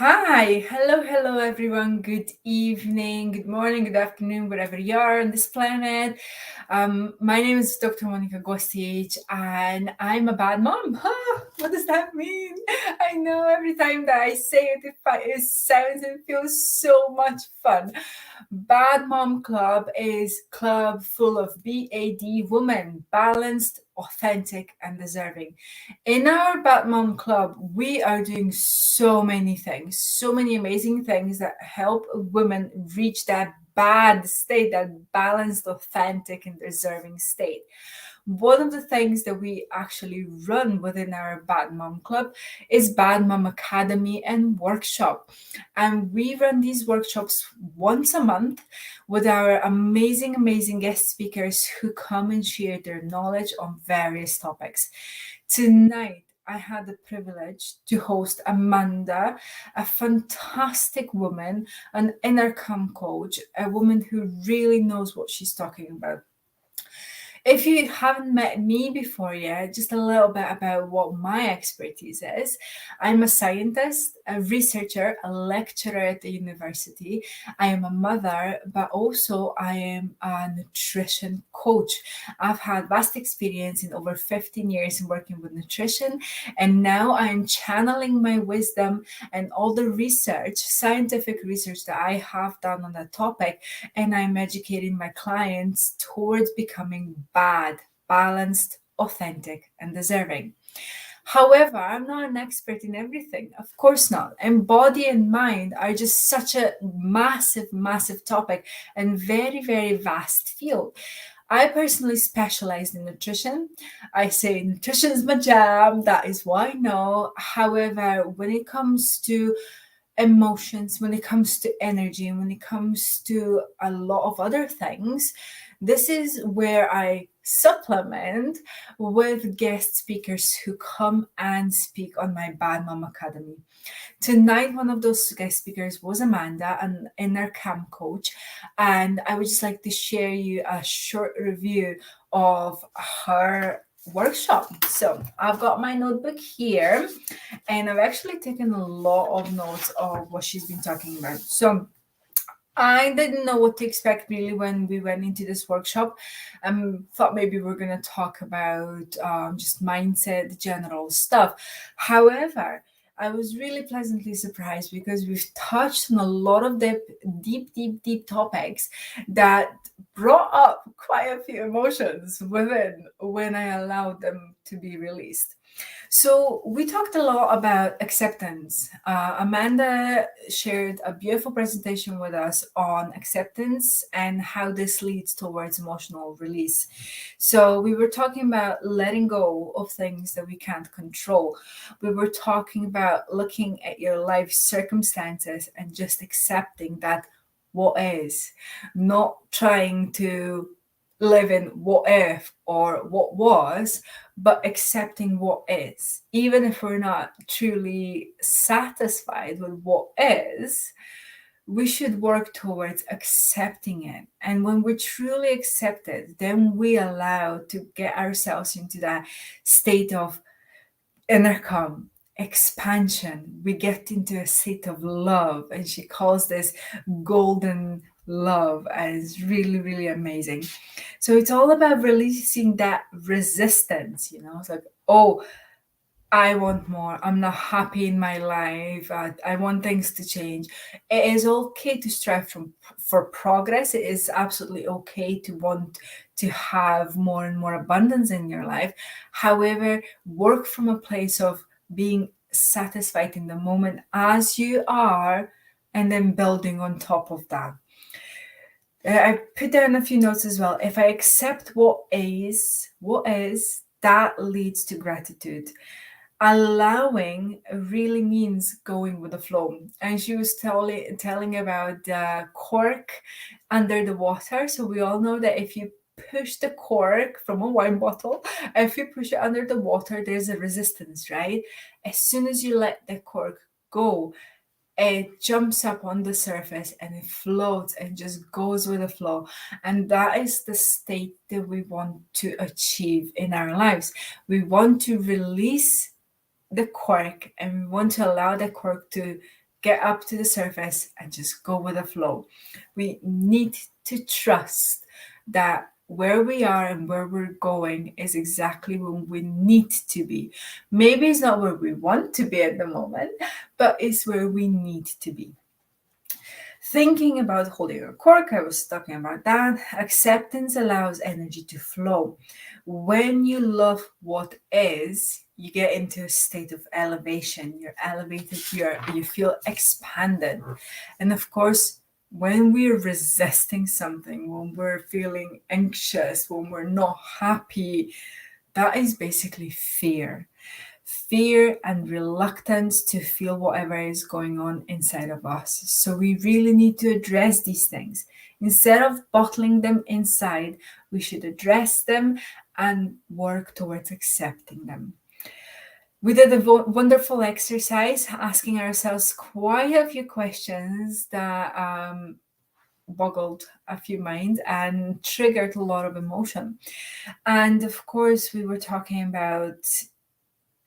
Hi, hello everyone. Good evening, good morning, good afternoon, wherever you are on this planet. My name is Dr. Monica Gostic, and I'm a bad mom. What does that mean? I know every time that I say it, it sounds and feels so much fun. Bad Mom Club is club full of B.A.D women, balanced, authentic, and deserving. In our Bad Mom Club, we are doing so many things, so many amazing things that help women reach that bad state, that balanced, authentic, and deserving state. One of the things that we actually run within our Bad Mom Club is Bad Mom Academy and Workshop. And we run these workshops once a month with our amazing guest speakers who come and share their knowledge on various topics. Tonight, I had the privilege to host Amanda, a fantastic woman, an inner calm coach, a woman who really knows what she's talking about. If you haven't met me before yet, just a little bit about what my expertise is. I'm a scientist, a researcher, a lecturer at the university. I am a mother, but also I am a nutrition coach. I've had vast experience in over 15 years in working with nutrition, and now I'm channeling my wisdom and all the research, scientific research that I have done on that topic, and I'm educating my clients towards becoming balanced, authentic, and deserving. However, I'm not an expert in everything. Of course not. And body and mind are just such a massive topic and very vast field. I personally specialize in nutrition. I say nutrition is my jam. That is why I know. However, when it comes to emotions, when it comes to energy, and when it comes to a lot of other things, this is where I supplement with guest speakers who come and speak on my Bad Mom Academy. Tonight, one of those guest speakers was Amanda, an inner camp coach, and I would just like to share you a short review of her workshop. So I've got my notebook here, and I've actually taken a lot of notes of what she's been talking about. So I didn't know what to expect really when we went into this workshop. Thought maybe we're gonna talk about just mindset, general stuff. However, I was really pleasantly surprised because we've touched on a lot of deep topics that brought up quite a few emotions within when I allowed them to be released. So we talked a lot about acceptance. Amanda shared a beautiful presentation with us on acceptance and how this leads towards emotional release. So we were talking about letting go of things that we can't control. We were talking about looking at your life circumstances and just accepting that what is, not trying to live in what if or what was, but accepting what is. Even if we're not truly satisfied with what is, we should work towards accepting it. And when we truly accept it, then we allow to get ourselves into that state of inner calm, expansion. We get into a state of love, and she calls this golden love, and it's really amazing. So it's all about releasing that resistance. It's like, oh, I want more. I'm not happy in my life. I want things to change. It is okay to strive for progress. It is absolutely okay to want to have more and more abundance in your life. However, work from a place of being satisfied in the moment as you are, and then building on top of that. I put down a few notes as well. If I accept what is, that leads to gratitude. Allowing really means going with the flow. And she was telling about the cork under the water. So we all know that if you push the cork from a wine bottle, if you push it under the water, there's a resistance, right? As soon as you let the cork go, it jumps up on the surface and it floats and just goes with the flow. And that is the state that we want to achieve in our lives. We want to release the cork, and we want to allow the cork to get up to the surface and just go with the flow. We need to trust that where we are and where we're going is exactly where we need to be. Maybe it's not where we want to be at the moment, but it's where we need to be. Thinking about holding a cork, I was talking about that. Acceptance allows energy to flow. When you love what is, you get into a state of elevation. You're elevated, you feel expanded. And of course, when we're resisting something, when we're feeling anxious, when we're not happy, that is basically fear and reluctance to feel whatever is going on inside of us. So we really need to address these things. Instead of bottling them inside, we should address them and work towards accepting them. We did a wonderful exercise asking ourselves quite a few questions that boggled a few minds and triggered a lot of emotion. And of course, we were talking about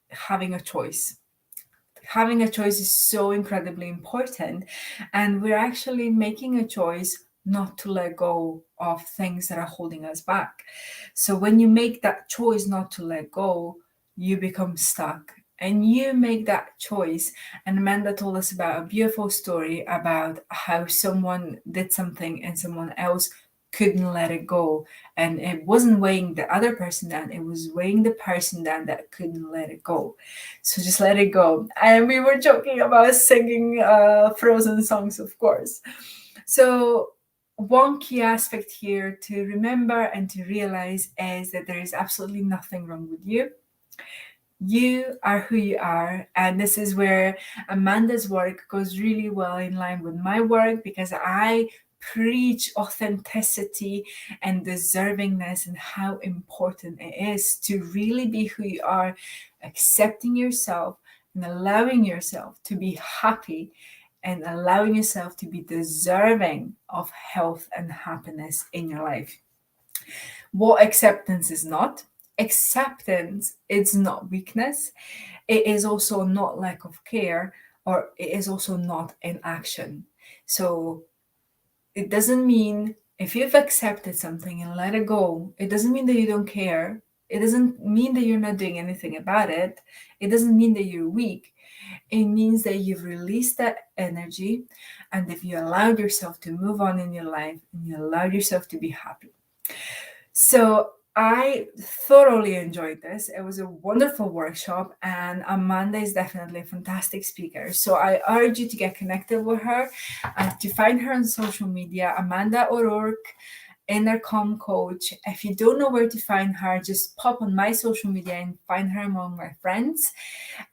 having a choice. Having a choice is so incredibly important, and we're actually making a choice not to let go of things that are holding us back. So when you make that choice not to let go, you become stuck and you make that choice. And Amanda told us about a beautiful story about how someone did something and someone else couldn't let it go, and it wasn't weighing the other person down, it was weighing the person down that couldn't let it go. So just let it go. And we were joking about singing Frozen songs, of course. So one key aspect here to remember and to realize is that there is absolutely nothing wrong with you. You are who you are. And this is where Amanda's work goes really well in line with my work, because I preach authenticity and deservingness and how important it is to really be who you are, accepting yourself and allowing yourself to be happy and allowing yourself to be deserving of health and happiness in your life. What acceptance is not? Acceptance is not weakness. It is also not lack of care, or it is also not inaction. So it doesn't mean if you've accepted something and let it go, it doesn't mean that you don't care. It doesn't mean that you're not doing anything about it. It doesn't mean that you're weak. It means that you've released that energy, and if you allowed yourself to move on in your life and you allowed yourself to be happy. So I thoroughly enjoyed this. It was a wonderful workshop, and Amanda is definitely a fantastic speaker. So I urge you to get connected with her and to find her on social media, Amanda O'Rourke, Inner Calm Coach. If you don't know where to find her, just pop on my social media and find her among my friends,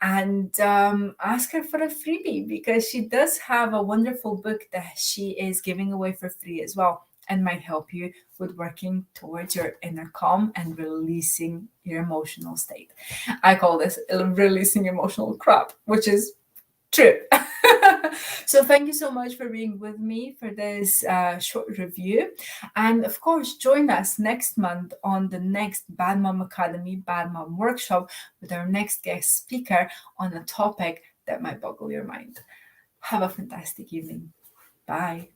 and ask her for a freebie, because she does have a wonderful book that she is giving away for free as well, and might help you with working towards your inner calm and releasing your emotional state. I call this releasing emotional crap, which is true. So thank you so much for being with me for this short review. And of course, join us next month on the next Bad Mom Academy Bad Mom Workshop with our next guest speaker on a topic that might boggle your mind. Have a fantastic evening. Bye.